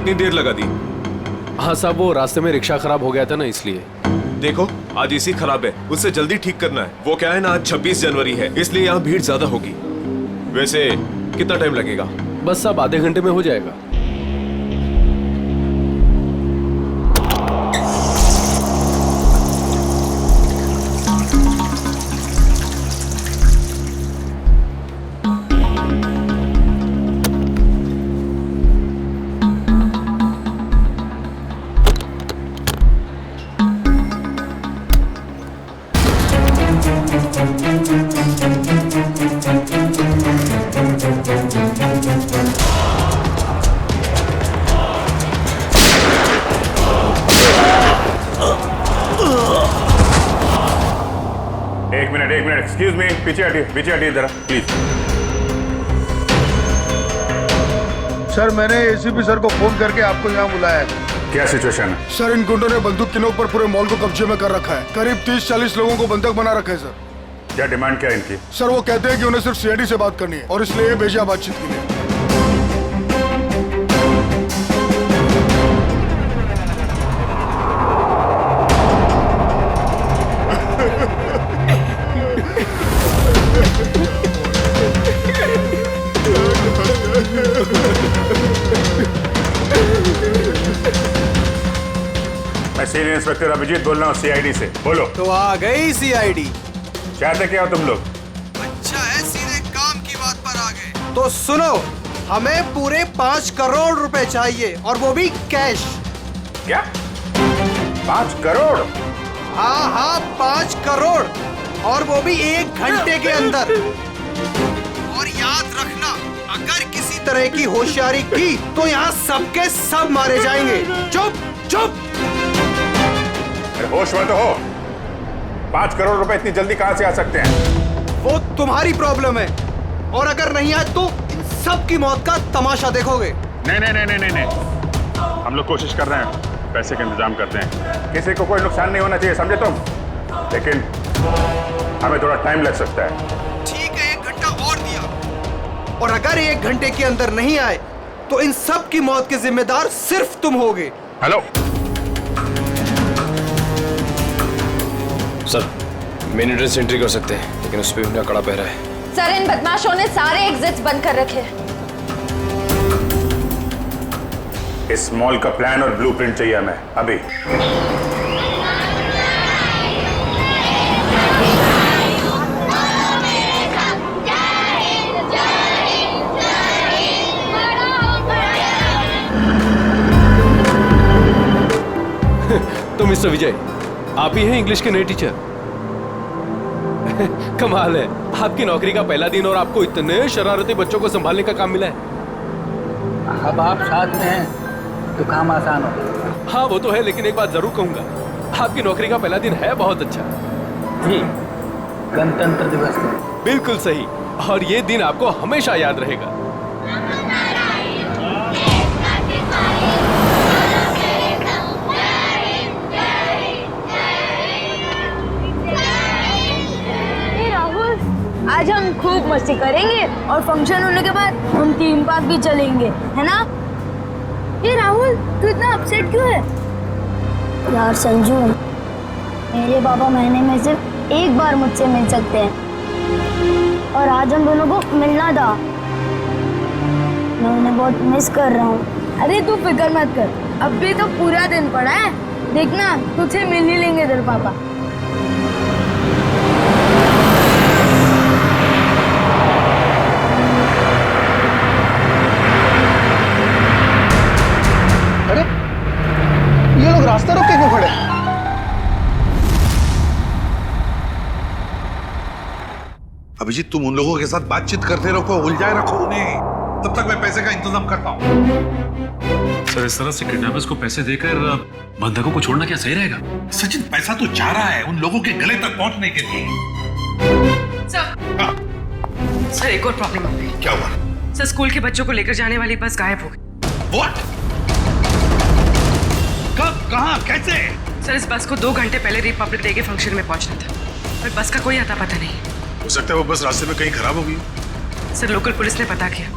इतनी देर लगा दी? हाँ साहब, वो रास्ते में रिक्शा खराब हो गया था ना, इसलिए। देखो आज इसी खराब है, उससे जल्दी ठीक करना है। वो क्या है ना, आज 26 जनवरी है, इसलिए यहाँ भीड़ ज्यादा होगी। वैसे कितना टाइम लगेगा? बस साहब आधे घंटे में हो जाएगा। एक मिनट एक्सक्यूज मी, पीछे हटिए जरा प्लीज। सर मैंने एसीपी सर को फोन करके आपको यहाँ बुलाया है। क्या सिचुएशन है? सर इन गुंडों ने बंदूक की नोक पर पूरे मॉल को कब्जे में कर रखा है। करीब 30-40 लोगों को बंधक बना रखा है सर। क्या डिमांड क्या है इनकी? सर वो कहते हैं कि उन्हें सिर्फ सीआईडी से बात करनी है और इसलिए ये भेजा बातचीत के लिए। मैं सीनियर इंस्पेक्टर अभिजीत बोल रहा हूँ सीआईडी से। बोलो। तो आ गई सीआईडी। चाहते क्या हो तुम लोग? अच्छा है, सीधे काम की बात पर आ गए। तो सुनो, हमें पूरे 5 करोड़ रुपए चाहिए और वो भी कैश। क्या 5 करोड़? हाँ 5 करोड़ और वो भी 1 घंटे के अंदर। और याद रखना, अगर किसी तरह की होशियारी की तो यहाँ सबके सब मारे जाएंगे। चुप चुप। होश में तो हो। 5 करोड़ रुपए इतनी जल्दी कहां से आ सकते हैं? वो तुम्हारी प्रॉब्लम है और अगर नहीं आए तो सबकी मौत का तमाशा देखोगे। नहीं, हम लोग कोशिश कर रहे हैं, पैसे का इंतजाम करते हैं। किसी को कोई नुकसान नहीं होना चाहिए, समझे तुम? लेकिन हमें थोड़ा टाइम लग सकता है। ठीक है, 1 घंटा और दिया। और अगर 1 घंटे के अंदर नहीं आए तो इन सब की मौत के जिम्मेदार सिर्फ तुम होगे। Hello sir, main entrance entry कर सकते हैं, लेकिन उस पर भी कड़ा पहरा है। सर इन बदमाशों ने सारे एग्जिट्स बंद कर रखे हैं। इस मॉल का प्लान और ब्लूप्रिंट चाहिए हमें अभी। तो मिस्टर विजय, आप ही हैं इंग्लिश के नए टीचर? कमाल है, आपकी नौकरी का पहला दिन और आपको इतने शरारती बच्चों को संभालने का काम मिला है। अब आप साथ में हैं तो काम आसान हो। हाँ वो तो है, लेकिन एक बात जरूर कहूंगा, आपकी नौकरी का पहला दिन है बहुत अच्छा। गणतंत्र दिवस। बिल्कुल सही, और ये दिन आपको हमेशा याद रहेगा। आज हम खूब मस्ती करेंगे और फंक्शन होने के बाद हम थीम पार्क भी चलेंगे, है ना? ये राहुल, तू इतना अपसेट क्यों है? यार संजू, मेरे पापा महीने में सिर्फ एक बार मुझसे मिल सकते हैं और आज हम दोनों को मिलना था। मैं उन्हें बहुत मिस कर रहा हूँ। अरे तू फिक्र मत कर, अब भी तो पूरा दिन पड़ा है, देखना तुझे मिल ही लेंगे तेरे पापा। ये लोग रास्ता रोक के क्यों खड़े? अभिजीत, तुम उन लोगों के साथ बातचीत करते रखो, उलझाए रखो उन्हें, तब तक मैं पैसे का इंतजाम करता हूँ। सर इस तरह से किडनैपर्स को पैसे देकर बंधकों को छोड़ना क्या सही रहेगा? सचिन, पैसा तो जा रहा है उन लोगों के गले तक पहुंचने के लिए। सर एक और प्रॉब्लम हो गई। क्या हुआ? सर स्कूल के बच्चों को लेकर जाने वाली बस गायब हो गई। What? कब, कहाँ, कैसे? सर इस बस को 2 घंटे पहले रिपब्लिक डे के फंक्शन में पहुंचना था, पर बस का कोई अता पता नहीं। हो सकता है वो बस रास्ते में कहीं खराब हो गई। सर लोकल पुलिस ने पता किया,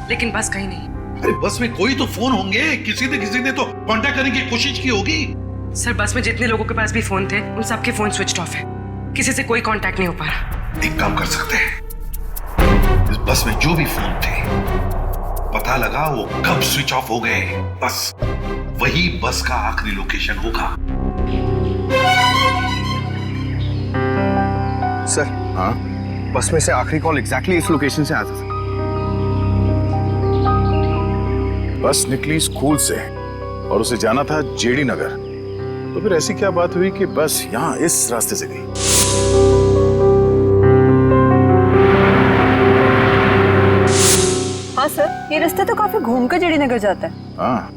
लेकिन बस कहीं नहीं। अरे बस में कोई तो फोन होंगे, किसी ने तो कांटेक्ट करने की कोशिश की होगी। सर बस में जितने लोगों के पास भी फोन थे उन सबके फोन स्विच ऑफ है, किसी से कोई कांटेक्ट नहीं हो पा रहा। एक काम कर सकते हैं, इस बस में जो भी फोन थे पता लगा वो कब स्विच ऑफ हो गए, बस वही बस का आखिरी लोकेशन होगा। सर हाँ, बस में से आखिरी कॉल एग्जैक्टली इस लोकेशन से आता था। बस निकली स्कूल से और उसे जाना था जेडी नगर, तो फिर ऐसी क्या बात हुई कि बस यहाँ इस रास्ते से गई? हाँ सर, ये रास्ता तो काफी घूम कर जेडी नगर जाता है। हाँ,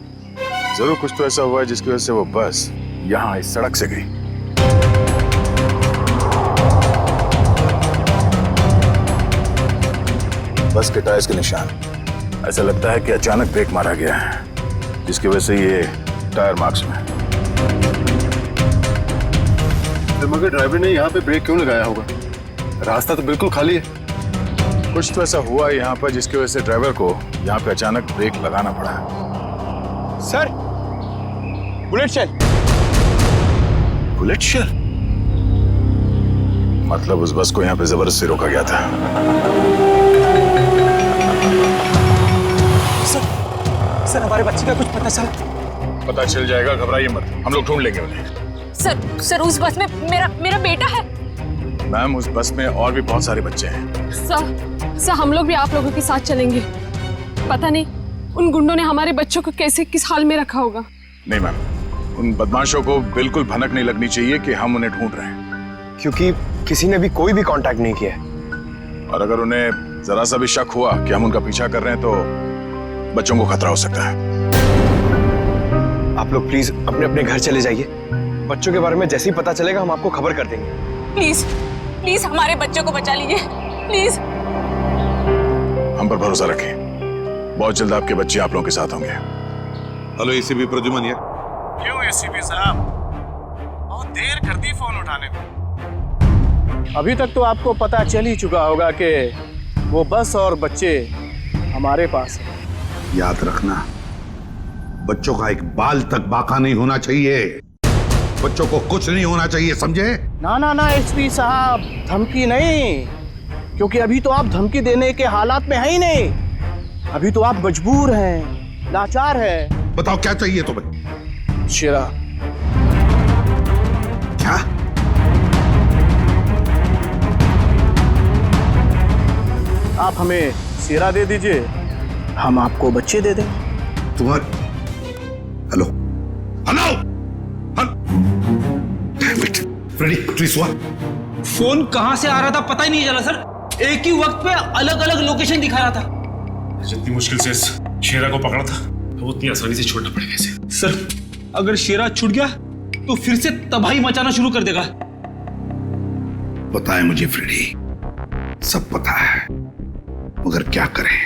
जरूर कुछ तो ऐसा हुआ है जिसकी वजह से वो बस यहाँ इस सड़क से गई। बस के टायर्स के निशान, ऐसा लगता है कि अचानक ब्रेक मारा गया है, जिसकी वजह से ये टायर मार्क्स में। मगर ड्राइवर ने यहाँ पे ब्रेक क्यों लगाया होगा? रास्ता तो बिल्कुल खाली है। कुछ तो ऐसा हुआ यहाँ पर जिसकी वजह से ड्राइवर को यहाँ पे अचानक ब्रेक लगाना पड़ा। Sir, bullet shell. Bullet shell? मतलब उस बस को यहाँ पे जबरदस्ती रोका गया था। सर हमारे बच्चे का कुछ पता चला? पता चल जाएगा, घबराइए मत, हम लोग ढूंढ लेंगे उन्हें। सर उस बस में मेरा बेटा है। मैम, उस बस में और भी बहुत सारे बच्चे हैं। सर हम लोग भी आप लोगों के साथ चलेंगे। पता नहीं उन गुंडों ने हमारे बच्चों को कैसे किस हाल में रखा होगा। नहीं मैम, उन बदमाशों को बिल्कुल भनक नहीं लगनी चाहिए कि हम उन्हें ढूंढ रहे हैं, क्योंकि किसी ने भी कोई भी कांटेक्ट नहीं किया है। और अगर उन्हें जरा सा भी शक हुआ कि हम उनका पीछा कर रहे हैं तो बच्चों को खतरा हो सकता है। आप लोग प्लीज अपने अपने घर चले जाइए। बच्चों के बारे में जैसे ही पता चलेगा हम आपको खबर कर देंगे। प्लीज हमारे बच्चों को बचा लीजिए, प्लीज। हम पर भरोसा रखें, बहुत जल्द आपके बच्चे आप लोगों के साथ होंगे। हेलो एसीपी प्रद्युमन यार। क्यों एसीपी साहब, बहुत देर कर दी फोन उठाने में। अभी तक तो आपको पता चल ही चुका होगा कि वो बस और बच्चे हमारे पास हैं। याद रखना, बच्चों का एक बाल तक बाका नहीं होना चाहिए, बच्चों को कुछ नहीं होना चाहिए, समझे? ना एसपी साहब, धमकी नहीं, क्योंकि अभी तो आप धमकी देने के हालात में है ही नहीं। अभी तो आप मजबूर हैं, लाचार हैं। बताओ क्या चाहिए तुम्हें? शेरा। क्या? आप हमें शेरा दे दीजिए, हम आपको बच्चे दे दें। तुम्हारे हेलो फ्रेडी, प्लीज हुआ? फोन कहां से आ रहा था पता ही नहीं चला सर। एक ही वक्त पे अलग अलग लोकेशन दिखा रहा था। जितनी मुश्किल से इस शेरा को पकड़ा था, वो उतनी आसानी से छोड़ना पड़ेगा इसे। सर अगर शेरा छूट गया तो फिर से तबाही मचाना शुरू कर देगा। पता है मुझे फ्रेडी, सब पता है, मगर क्या करें?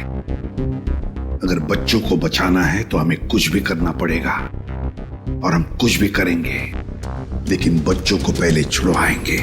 अगर बच्चों को बचाना है तो हमें कुछ भी करना पड़ेगा, और हम कुछ भी करेंगे, लेकिन बच्चों को पहले छुड़वाएंगे।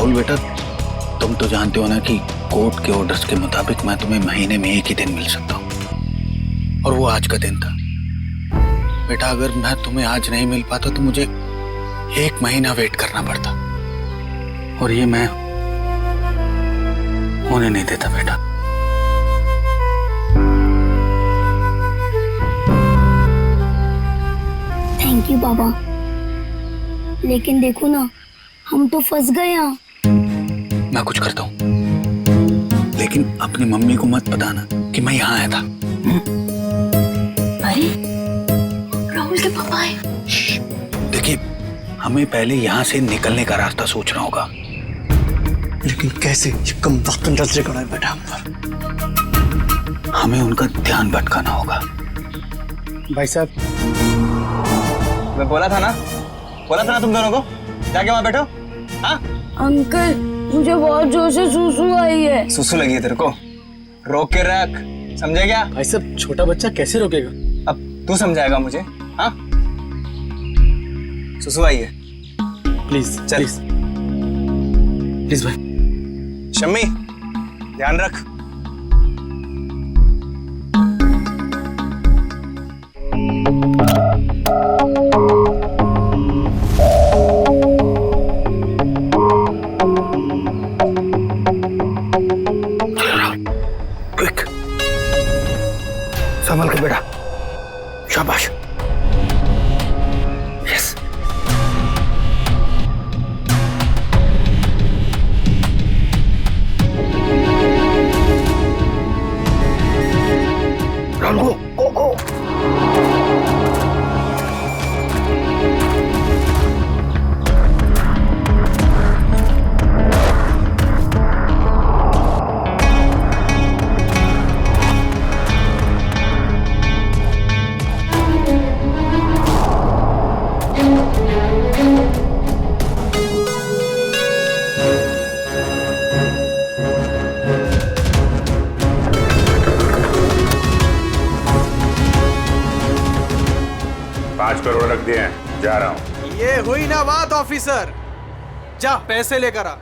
बेटा, तुम तो जानते हो ना कि कोर्ट के ऑर्डर्स के मुताबिक मैं तुम्हें महीने में एक ही दिन मिल सकता हूँ, और वो आज का दिन था। बेटा अगर मैं तुम्हें आज नहीं मिल पाता तो मुझे 1 महीना वेट करना पड़ता, और ये मैं होने नहीं देता बेटा। थैंक यू बाबा। लेकिन देखो ना, हम तो फंस गए यहाँ। मैं कुछ करता हूँ, लेकिन अपनी मम्मी को मत बताना कि मैं यहाँ आया था। अरे राहुल के पापा है। देखिए, हमें पहले यहाँ से निकलने का रास्ता सोचना होगा। लेकिन कैसे? ये कम वक्त नजर खड़ा है बेटा हम पर। हमें उनका ध्यान भटकाना होगा। भाई साहब, मैं बोला था ना तुम दोनों को, जाके वहां बैठो। हाँ अंकल, मुझे बहुत जोर से सुसु आई है। सुसु लगी है तेरे को? रोक के रख, समझे क्या? भाई साहब, छोटा बच्चा कैसे रोकेगा? अब तू समझाएगा मुझे? हाँ, सुसु आई है। प्लीज चल प्लीज भाई। शम्मी, ध्यान रख। क्विक, संभल के बेटा। शाबाश। यस। राहुल, गो। करोड़ रख दिए हैं, जा रहा हूं। ये हुई ना बात ऑफिसर, जा पैसे लेकर आ।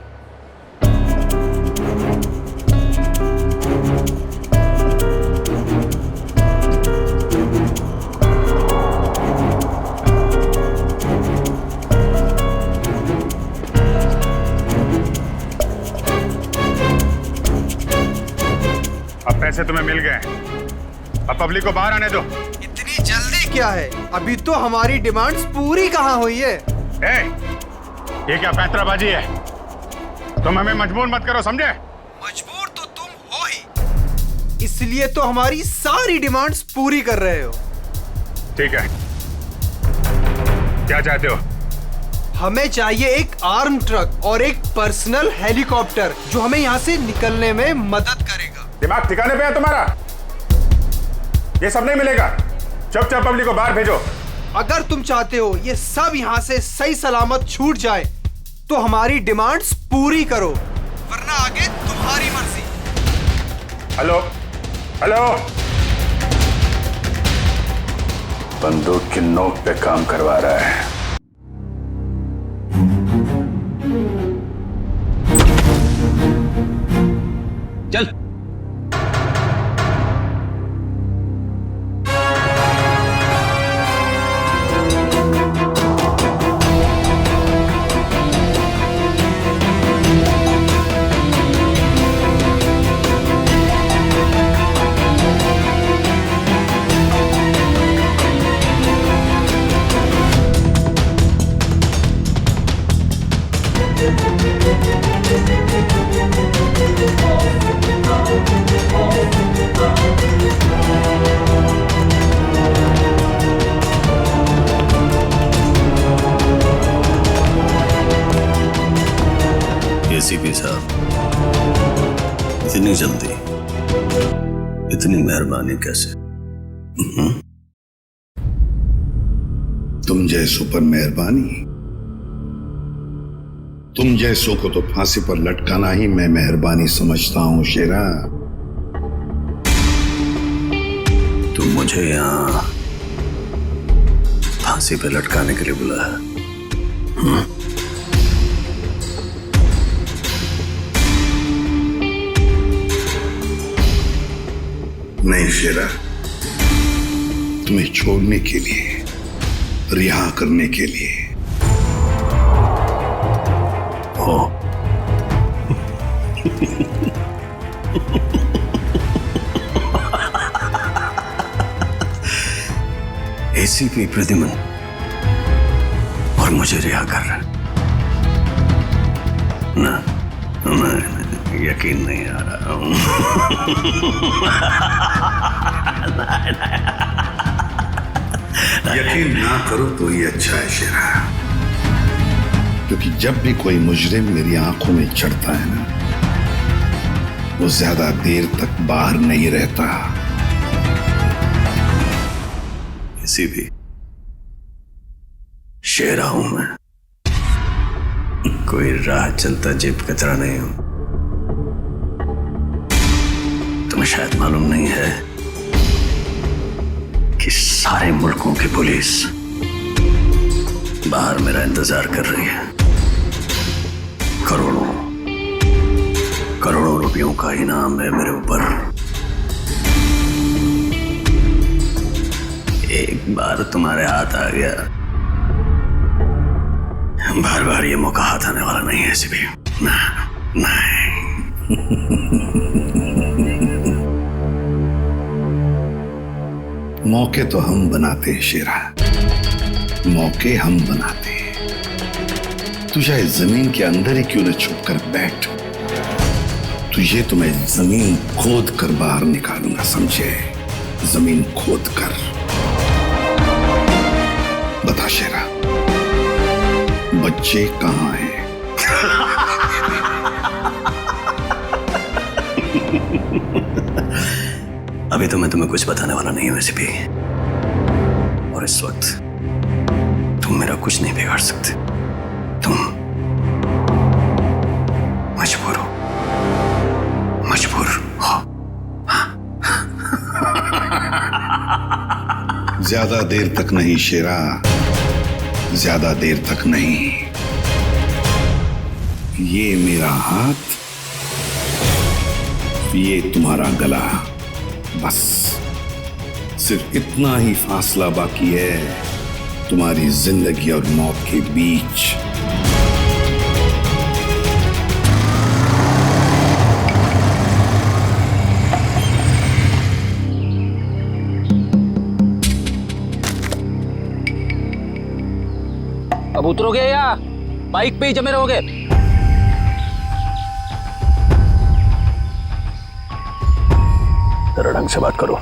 अब पैसे तुम्हें मिल गए, अब पब्लिक को बाहर आने दो। इतनी जल्दी क्या है? अभी तो हमारी डिमांड्स पूरी कहाँ हुई है? ये क्या पैंतराबाजी है? तुम हमें मजबूर मत करो, समझे? मजबूर तो तुम हो ही, इसलिए तो हमारी सारी डिमांड्स पूरी कर रहे हो। ठीक है, क्या चाहते हो? हमें चाहिए एक आर्म ट्रक और एक पर्सनल हेलीकॉप्टर जो हमें यहाँ से निकलने में मदद करेगा। दिमाग ठिकाने पे है तुम्हारा? ये सब नहीं मिलेगा, चुपचाप पब्लिक को बाहर भेजो। अगर तुम चाहते हो ये सब यहाँ से सही सलामत छूट जाए तो हमारी डिमांड्स पूरी करो, वरना आगे तुम्हारी मर्जी। हेलो हेलो, बंदूक की नोक पे काम करवा रहा है। चल। एसीपी साहब, इतनी जल्दी, इतनी मेहरबानी कैसे? तुम जैसों पर मेहरबानी? तुम जैसों को तो फांसी पर लटकाना ही मैं मेहरबानी समझता हूं शेरा। तुम मुझे यहां फांसी पे लटकाने के लिए बुलाया? नहीं शेरा, तुम्हें छोड़ने के लिए, रिहा करने के लिए। हो एसीपी प्रद्युमन और मुझे रिहा कर रहा है ना? मैं यकीन नहीं आ रहा हूं। यकीन ना करो तो ये अच्छा है शेरा, क्योंकि जब भी कोई मुजरिम मेरी आंखों में चढ़ता है ना, वो ज्यादा देर तक बाहर नहीं रहता। किसी भी शेरा हूं मैं, कोई राह चलता जेब कतरा नहीं हूं। तुम्हें शायद मालूम नहीं है कि सारे मुल्कों की पुलिस बाहर मेरा इंतजार कर रही है। करोड़ों करोड़ों रुपयों का इनाम है मेरे ऊपर। एक बार तुम्हारे हाथ आ गया, बार बार ये मौका हाथ आने वाला नहीं है ऐसे भी। नहीं। मौके तो हम बनाते हैं शेरा, मौके हम बनाते हैं। तू चाहे जमीन के अंदर ही क्यों न छुप कर बैठ, तुझे तो मैं जमीन खोद कर बाहर निकालूंगा, समझे? जमीन खोद कर। बता शेरा, बच्चे कहां हैं? अभी तो मैं तुम्हें कुछ बताने वाला नहीं हूं वैसे भी, और इस वक्त तुम मेरा कुछ नहीं बिगाड़ सकते। तुम मजबूर हो, मजबूर हो। ज्यादा देर तक नहीं शेरा, ज्यादा देर तक नहीं। ये मेरा हाथ, ये तुम्हारा गला, बस सिर्फ इतना ही फासला बाकी है तुम्हारी जिंदगी और मौत के बीच। अब उतरोगे या बाइक पे ही जमे रहोगे? जरा ढंग से बात करो।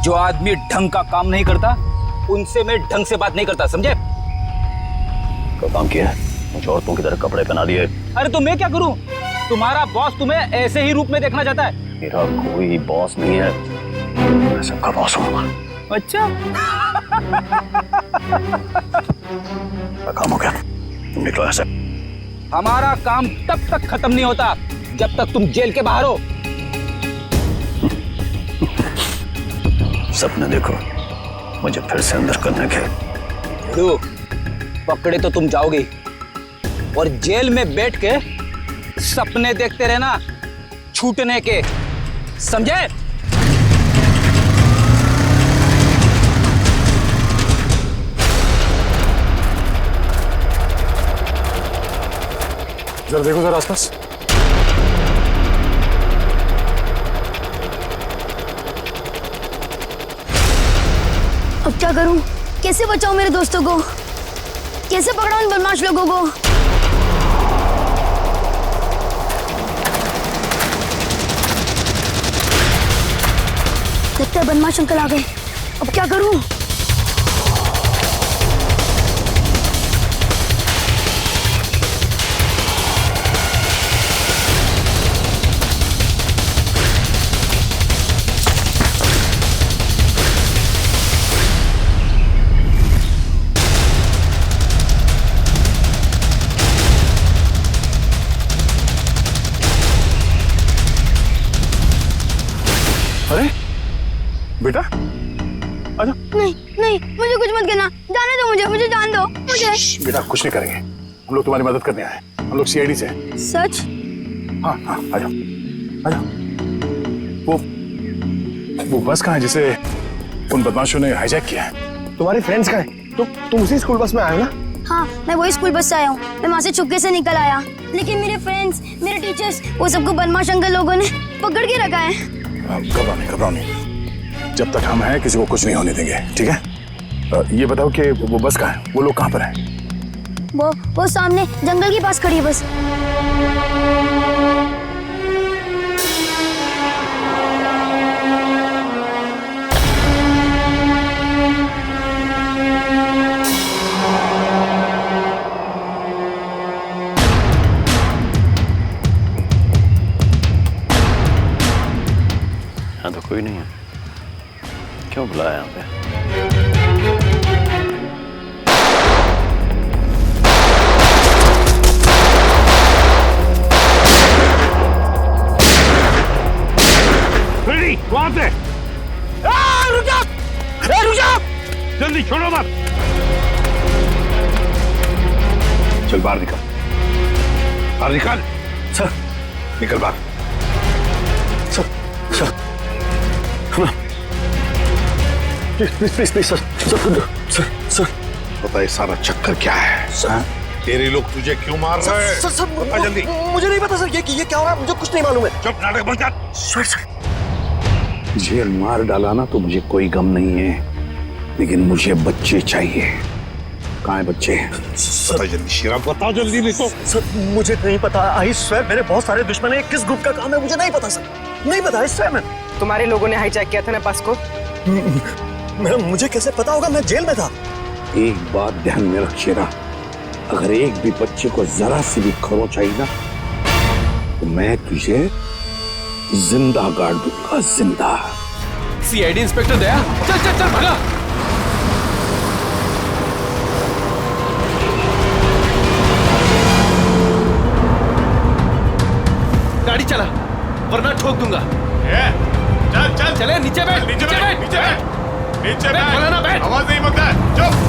जो आदमी ढंग का काम नहीं करता उनसे मैं ढंग से बात नहीं करता, समझे? क्या काम किया है? मुझे औरतों की तरह कपड़े पहना दिए। अरे तो मैं क्या करूं? तुम्हारा बॉस तुम्हें ऐसे ही रूप में देखना चाहता है। मेरा कोई बॉस नहीं है, मैं सबका बॉस हूं। अच्छा। काम हो गया, तुम निकलो ऐसे। हमारा काम तब तक खत्म नहीं होता जब तक तुम जेल के बाहर हो। सपने देखो मुझे फिर से अंदर करने के। पकड़े तो तुम जाओगे, और जेल में बैठ के सपने देखते रहना छूटने के, समझे? जरा देखो जरा आसपास। अब क्या करूं? कैसे बचाऊं मेरे दोस्तों को? कैसे पकड़ाऊं इन बदमाश लोगों को? लगता है बदमाश अंकल आ गए। अब क्या करूं? अरे बेटा आजा। नहीं नहीं, मुझे कुछ मत करना, जाने दो मुझे, मुझे जान दो मुझे। बेटा कुछ नहीं करेंगे, हम लोग तुम्हारी मदद करने आए। हम लोग सीआईडी से। सच? हाँ हाँ, आजा आजा। वो बस कहाँ है जिसे उन बदमाशों ने हाईजैक किया है? तुम्हारी फ्रेंड्स कहाँ हैं? तुम उसी स्कूल बस में आए हो ना? हाँ, मैं वही स्कूल बस से आया हूँ। मैं वहाँ से चुपके से निकल आया, लेकिन मेरे फ्रेंड्स, मेरे टीचर्स, वो सबको बदमाश अंकल लोगों ने पकड़ के रखा है। घबराओ नहीं, घबराओ नहीं। जब तक हम हैं किसी को कुछ नहीं होने देंगे, ठीक है? ये बताओ कि वो बस कहाँ है, वो लोग कहाँ पर हैं? वो सामने जंगल के पास खड़ी है बस। यहाँ तो कोई नहीं है, क्यों बुलाया यहाँ पे? वहां से रुक जा, रुक जा, जल्दी छोड़ो मत। चल बाहर निकल, बाहर निकल। सर निकल बाहर। Sir sir please please please sir sir sir पता है सारा चक्कर क्या है? सर तेरे लोग तुझे क्यों मार रहे हैं? सर बता जल्दी। मुझे नहीं पता सर, ये क्या हो रहा है, मुझे कुछ नहीं मालूम है। चुप, नाटक बंद कर। सर जेल मार डाला ना तो मुझे कोई गम नहीं है, लेकिन मुझे बच्चे चाहिए। कहाँ है बच्चे? बता जल्दी शीरा, बताओ जल्दी। नहीं तो सर मुझे नहीं पता, आई स्वेयर मेरे बहुत सारे दुश्मन हैं, किस ग्रुप का काम है मुझे नहीं पता सर, नहीं पता। आई स्वेयर तुम्हारे लोगों ने हाईजैक किया था ना बस को। मुझे कैसे पता होगा, मैं जेल में था। एक बात ध्यान में रख शेरा, अगर एक भी बच्चे को जरा सी भी खरोच आई ना तो मैं तुझे जिंदा गाड़ दूंगा, जिंदा। सीआईडी इंस्पेक्टर दया, चल चल चल भागा। गाड़ी चला वरना ठोक दूंगा। चल चल चले, नीचे बैठ, नीचे बैठ, नीचे बैठ, नीचे बैठ। बोला ना बैठ। आवाज नहीं मत कर, चुप।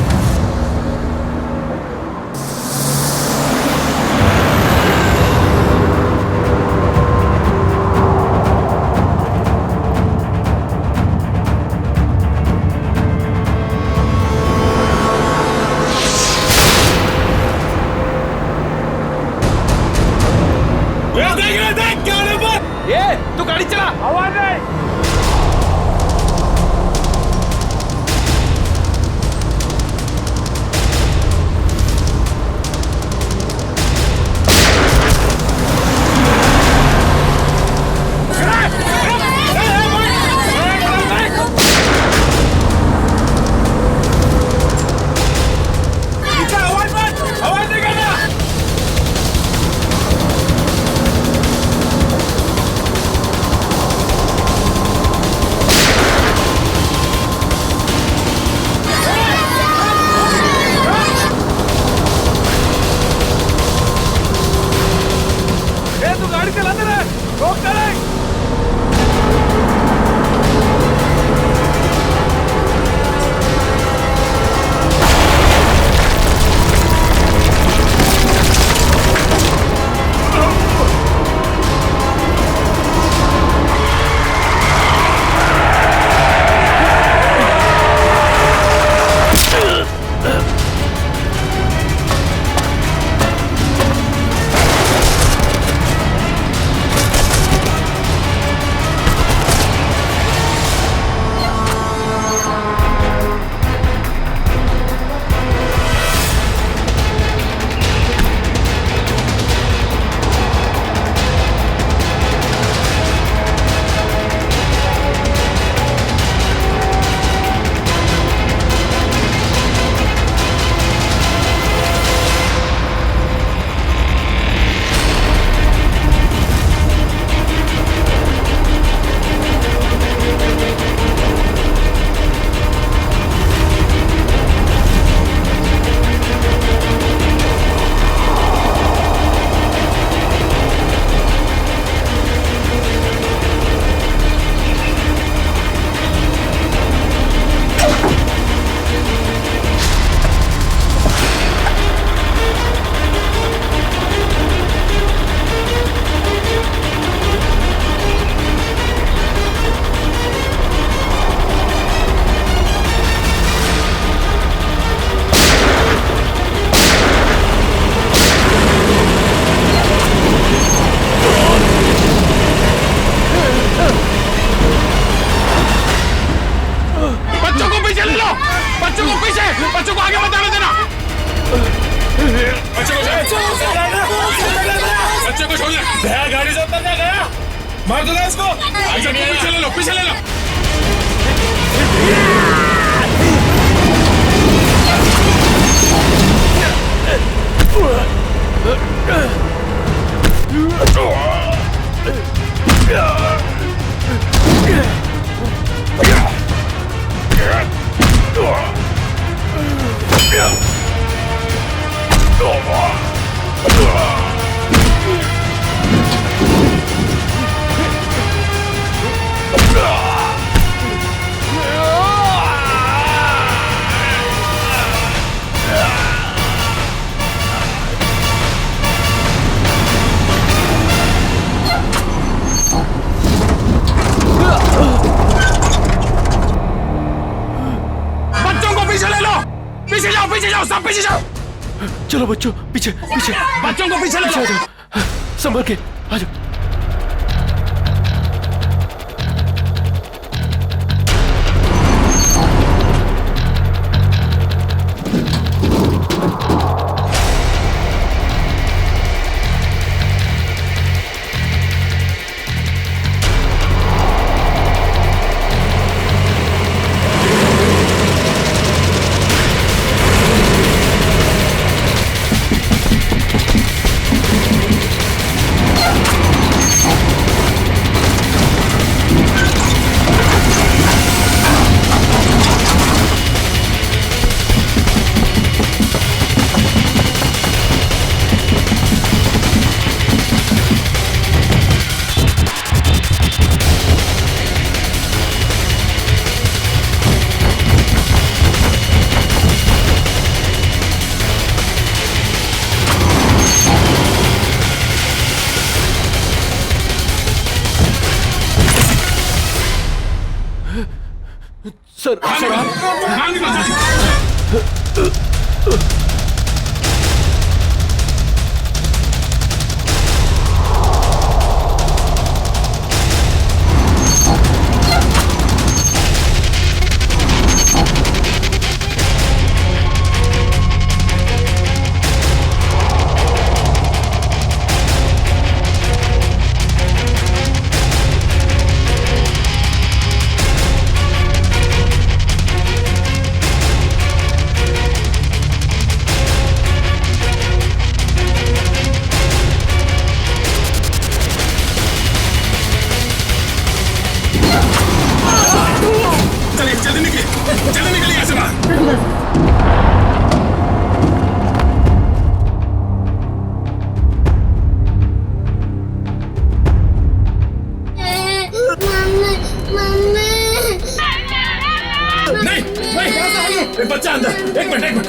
देख क्या पर ये तू गाड़ी चला। आवाज नहीं। बच्चों को आगे मत जाने देना। बच्चों को छोड़ गया, गाड़ी से उतर गया, मार दो इसको। पीछे ले लो, पीछे ले लो। पीछे जाओ, सब पीछे जाओ। चलो बच्चों, पीछे पीछे। बच्चों को पीछे ले लो। संभल के आ जाओ। सर बच्चा अंदर, एक मिनट।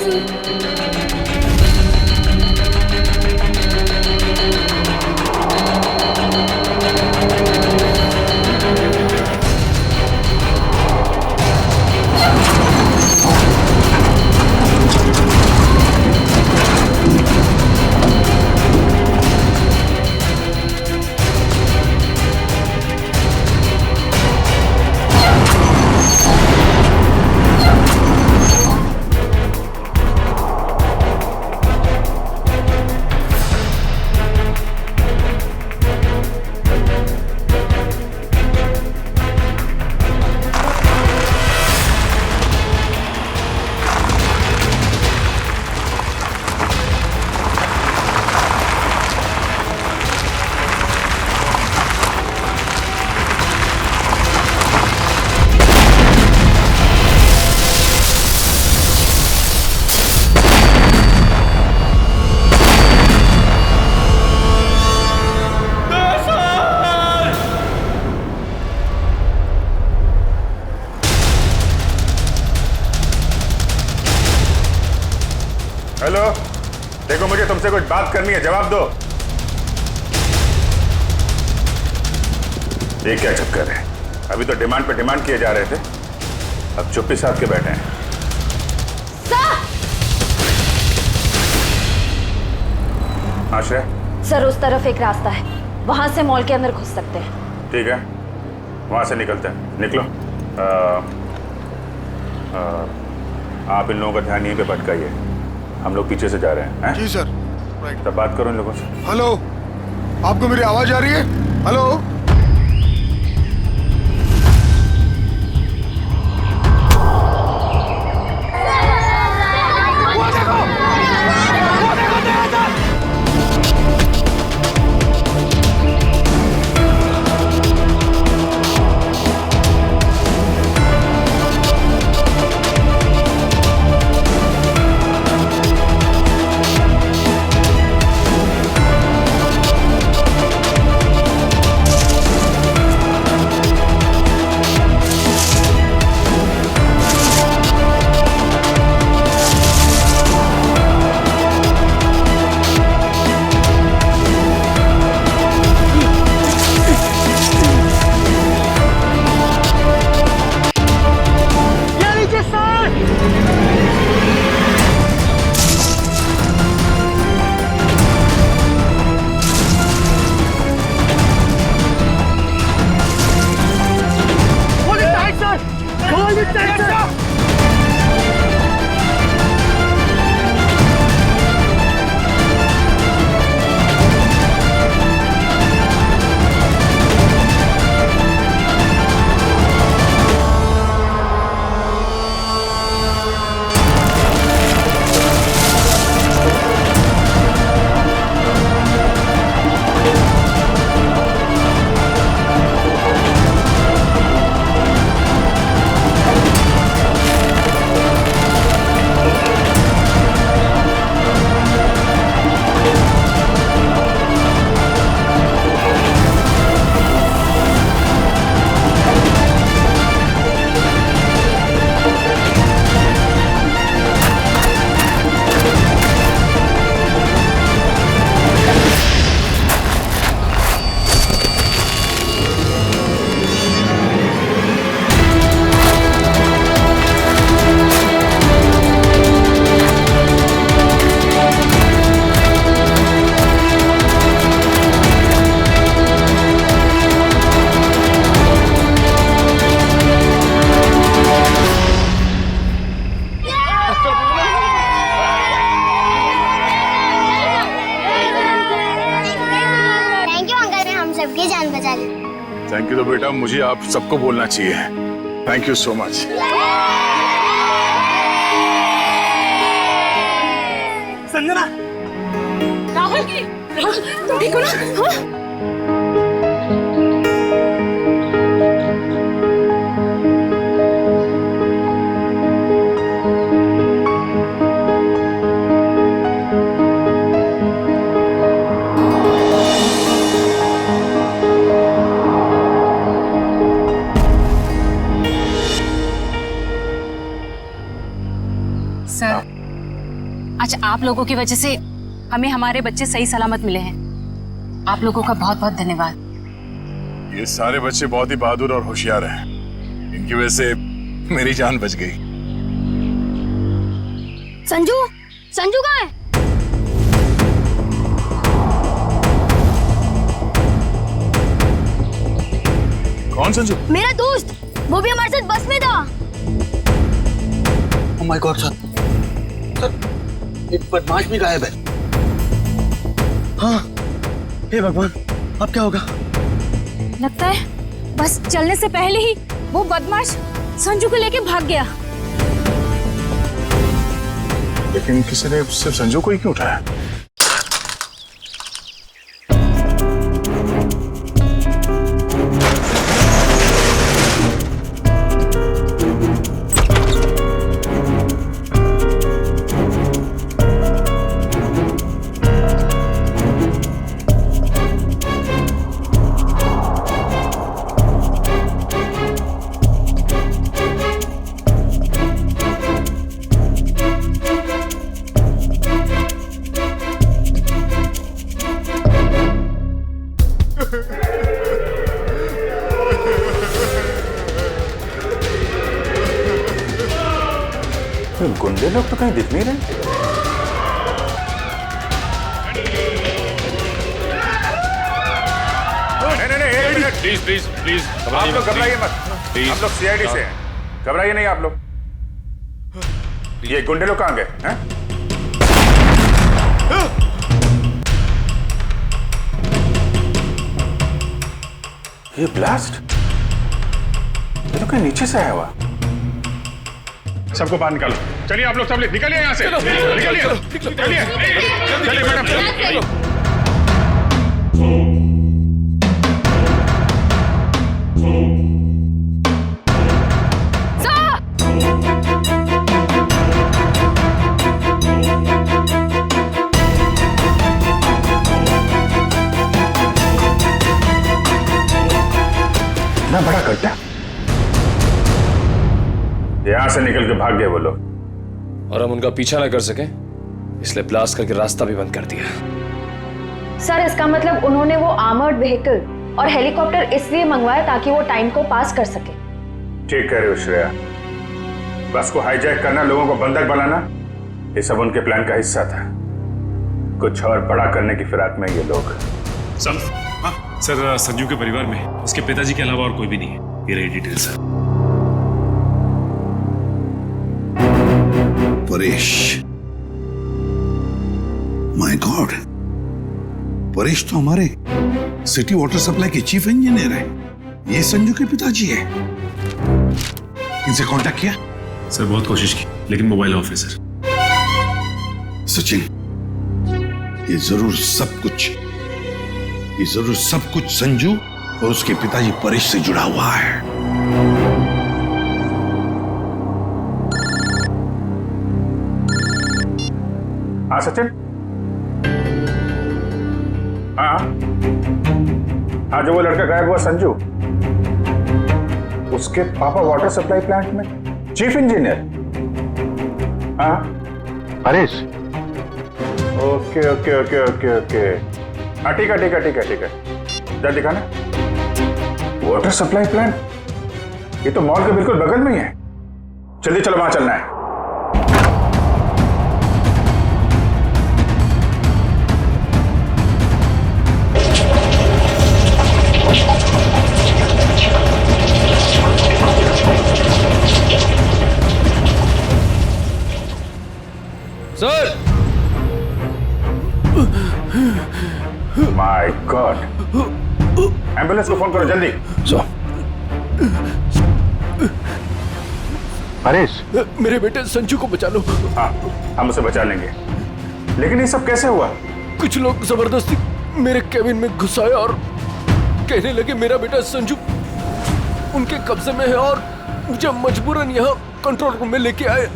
हेलो, देखो मुझे तुमसे कुछ बात करनी है, जवाब दो। ये क्या चक्कर है? अभी तो डिमांड पे डिमांड किए जा रहे थे, अब चुप्पी साध के बैठे हैं। हाँ श्रेया? सर उस तरफ एक रास्ता है, वहां से मॉल के अंदर घुस सकते हैं। ठीक है, वहां से निकलते हैं। निकलो। आप इन लोगों का ध्यान यहीं पे भटकाइए, हम लोग पीछे से जा रहे हैं। जी सर। तब बात करो इन लोगों से। हेलो, आपको मेरी आवाज आ रही है? हेलो। थैंक यू तो बेटा मुझे आप सबको बोलना चाहिए। Thank you so much. Sanjana, Rahul की तुम ठीक हो ना? हाँ? सर, आज आप लोगों की वजह से हमें हमारे बच्चे सही सलामत मिले हैं। आप लोगों का बहुत बहुत धन्यवाद। ये सारे बच्चे बहुत ही बहादुर और होशियार हैं। इनकी वजह से मेरी जान बच गई। संजू, संजू कहाँ है? कौन संजू? मेरा दोस्त, वो भी हमारे साथ बस में था। ओह माय गॉड सर, एक बदमाश भी गायब है। हाँ, हे भगवान, अब क्या होगा? लगता है बस चलने से पहले ही वो बदमाश संजू को लेके भाग गया। लेकिन किसी ने सिर्फ संजू को ही क्यों उठाया? गुंडे लोग तो कहीं दिख नहीं रहे। नहीं, प्लीज प्लीज प्लीज आप लोग घबराइए मत। हम लोग सीआईडी से हैं, घबराइए नहीं आप लोग। ये गुंडे लोग कहाँ गए हैं? ये ब्लास्ट ये तो कहीं नीचे से आया हुआ। सबको बाहर निकालो। चलिए आप लोग सब निकलिए यहाँ से। निकलिए चलिए चलिए मैडम। इतना बड़ा गड्ढा, यहां से निकल के भाग गए वो लोग। और हम उनका पीछा ना कर सके इसलिए ब्लास्ट करके रास्ता भी बंद कर दिया। सर इसका मतलब उन्होंने वो आर्मर्ड व्हीकल और हेलीकॉप्टर इसलिए मंगवाया ताकि वो टाइम को पास कर सके। ठीक कह रहे हो श्रेया, बस को हाईजैक करना, लोगों को बंधक बनाना, ये सब उनके प्लान का हिस्सा था। कुछ और बड़ा करने की फिराक में ये लोग। सर संजू के परिवार में उसके पिताजी के अलावा और कोई भी नहीं है। ये रही detail sir. Paresh, my God, Paresh तो हमारे सिटी वाटर सप्लाई के चीफ इंजीनियर है। ये संजू के पिताजी है। इनसे कांटेक्ट किया? सर बहुत कोशिश की लेकिन मोबाइल ऑफ है सर। सचिन, ये जरूर सब कुछ संजू और उसके पिताजी परेश से जुड़ा हुआ है। हाँ सचिन। हाँ जो वो लड़का गायब हुआ संजू, उसके पापा वाटर सप्लाई प्लांट में चीफ इंजीनियर। हाँ Paresh. Okay okay okay okay okay. हाँ ठीक है जरा दिखाना। वाटर सप्लाई प्लांट, ये तो मॉल के बिल्कुल बगल में ही है। जल्दी चलो, वहां चलना है। सर, माय गॉड, एम्बुलेंस को फोन करो जल्दी। परेश, मेरे बेटे संजू को बचा लो। हाँ हम उसे बचा लेंगे, लेकिन ये सब कैसे हुआ? कुछ लोग जबरदस्ती मेरे केबिन में घुसाए और कहने लगे मेरा बेटा संजू उनके कब्जे में है और मुझे मजबूरन यहाँ कंट्रोल रूम में लेके आए।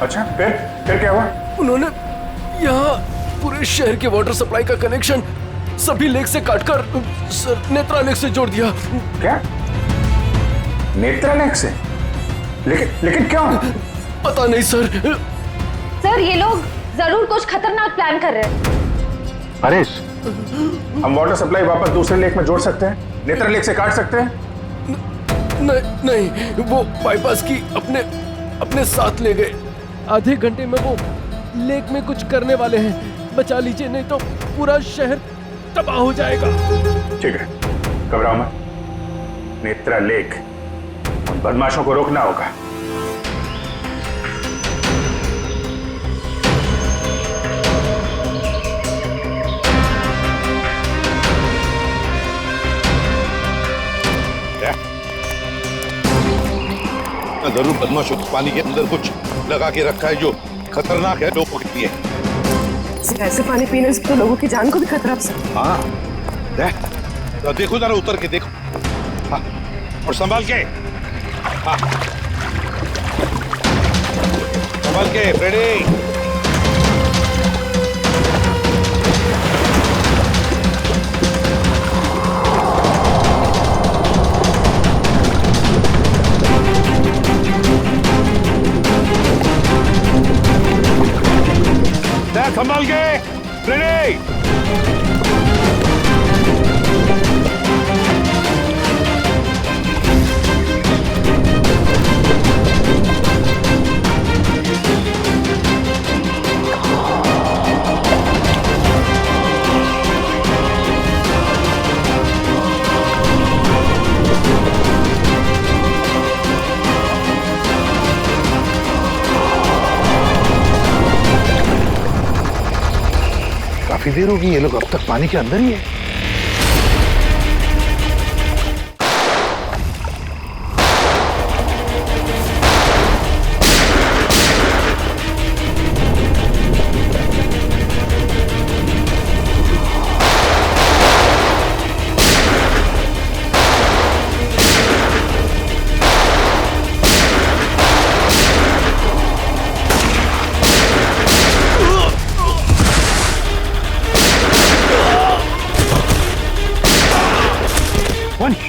अच्छा फिर क्या हुआ? उन्होंने यहाँ पूरे शहर के वाटर सप्लाई का कनेक्शन सभी लेक से काटकर नेत्रा लेक से जोड़ दिया। क्या? नेत्रा लेक से? लेकिन क्या? पता नहीं सर। सर ये लोग जरूर कुछ खतरनाक प्लान कर रहे हैं। परेश, हम वाटर सप्लाई वापस दूसरे लेक में जोड़ सकते हैं, नेत्रा लेक से काट सकते हैं? नहीं, वो बाईपास की अपने साथ ले गए। आधे घंटे में वो लेक में कुछ करने वाले हैं। बचा लीजिए नहीं तो पूरा शहर तबाह हो जाएगा। ठीक है, घबराओ मत। नेत्रा लेक, उन बदमाशों को रोकना होगा। जरूर बदमाशों को पानी के अंदर कुछ लगा के रखा है जो खतरनाक है लोगों के लिए। ऐसे पानी पीने से तो लोगों की जान को भी खतरा हो सकता है। हाँ, तो देखो जरा उतर के देखो। हाँ, और संभाल के। हाँ, संभाल के फ्रेडी। संभाल के रेडी। काफी देर होगी, ये लोग अब तक पानी के अंदर ही है।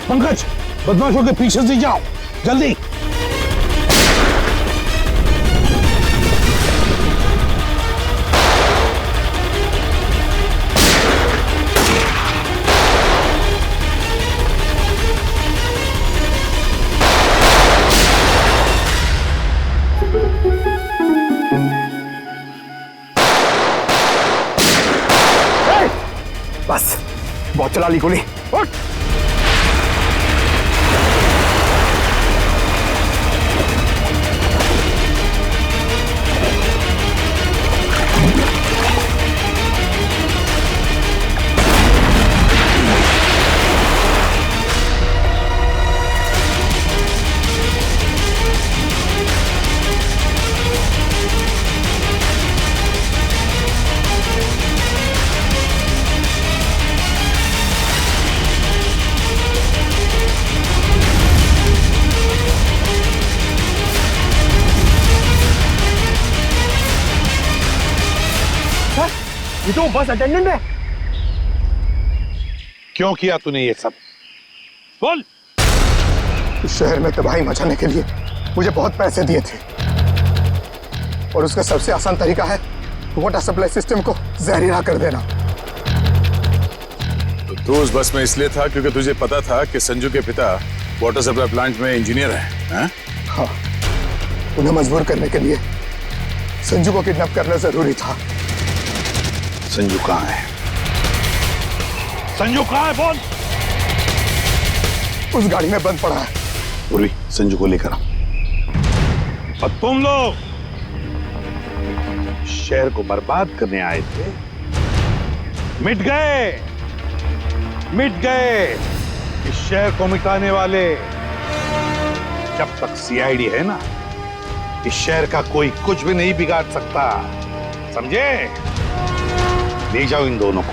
पंकज, बदमाशों के पीछे से जाओ, जल्दी। बस, बहुत चला ली गोली। उठ! ये तो बस अटेंडेंट है। क्यों किया तूने ये सब? बोल। इस शहर में तबाही मचाने के लिए मुझे बहुत पैसे दिए थे, और उसका सबसे आसान तरीका है वाटर सप्लाई सिस्टम को जहरीला कर देना। तो तू उस बस में इसलिए था क्योंकि तुझे पता था कि संजू के पिता वाटर सप्लाई प्लांट में इंजीनियर हैं? हाँ, उन्हें मजबूर करने के लिए संजू को किडनैप करना जरूरी था। संजू कहाँ है? संजू कहाँ है? बोल। उस गाड़ी में बंद पड़ा है। पूर्वी, संजू को लेकर आओ। और तुम लोग शहर को बर्बाद करने आए थे, मिट गए, मिट गए। इस शहर को मिटाने वाले जब तक सीआईडी है ना, इस शहर का कोई कुछ भी नहीं बिगाड़ सकता, समझे? ले जाओ इन दोनों को।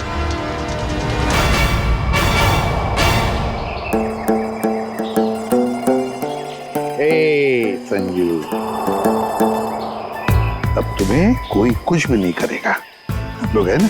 संजू, अब तुम्हें कोई कुछ भी नहीं करेगा। आप लोग है ना?